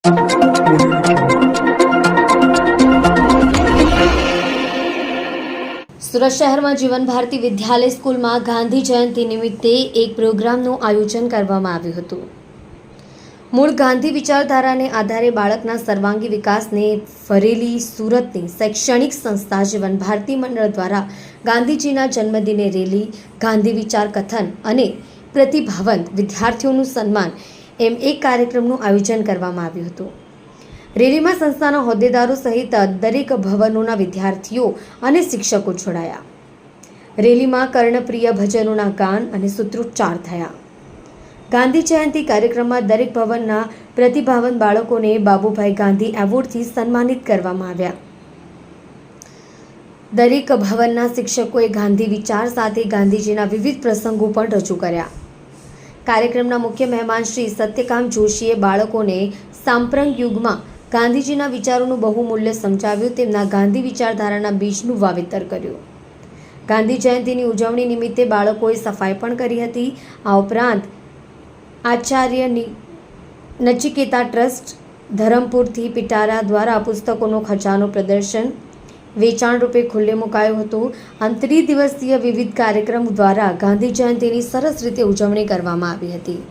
સુરત શહેરમાં જીવન ભારતી વિદ્યાલય સ્કૂલમાં ગાંધી જયંતિ નિમિત્તે એક પ્રોગ્રામનું આયોજન કરવામાં આવ્યું હતું। મૂળ ગાંધી વિચારધારાને આધારે બાળકના સર્વાંગી વિકાસને ફરેલી સુરતની શૈક્ષણિક સંસ્થા જીવન ભારતી મંડળ દ્વારા ગાંધીજીના જન્મદિને રેલી, ગાંધી વિચાર કથન અને પ્રતિભાવંત વિદ્યાર્થીઓનું સન્માન એમ એક કાર્યક્રમનું આયોજન કરવામાં આવ્યું હતું। રેલીમાં સંસ્થાના હોદ્દેદારો સહિત દરેક ભવનોના વિદ્યાર્થીઓ અને શિક્ષકો જોડાયા। રેલીમાં કર્ણપ્રિય ભજનોના ગાન અને સૂત્રોચ્ચાર થયા। ગાંધી જયંતિ કાર્યક્રમમાં દરેક ભવનના પ્રતિભાવંત બાળકોને બાબુભાઈ ગાંધી એવોર્ડથી સન્માનિત કરવામાં આવ્યા। દરેક ભવનના શિક્ષકોએ ગાંધી વિચાર સાથે ગાંધીજીના વિવિધ પ્રસંગો પણ રજૂ કર્યા। કાર્યક્રમના મુખ્ય મહેમાન શ્રી સત્યકામ જોશીએ બાળકોને સાંપ્રત યુગમાં ગાંધીજીના વિચારોનું બહુમૂલ્ય સમજાવ્યું, તેમના ગાંધી વિચારધારાના બીજનું વાવેતર કર્યું। ગાંધી જયંતિની ઉજવણી નિમિત્તે બાળકોએ સફાઈ પણ કરી હતી। આ ઉપરાંત આચાર્ય નચિકેતા ટ્રસ્ટ ધરમપુરથી પિટારા દ્વારા પુસ્તકોનો ખજાનો પ્રદર્શન વેચાણ રૂપે ખુલ્લે મુકાયું હતું। આમ ત્રિદિવસીય વિવિધ કાર્યક્રમ દ્વારા ગાંધી જયંતિની સરસ રીતે ઉજવણી કરવામાં આવી હતી।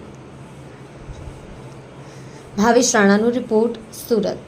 ભાવેશ રાણાનો રિપોર્ટ, સુરત।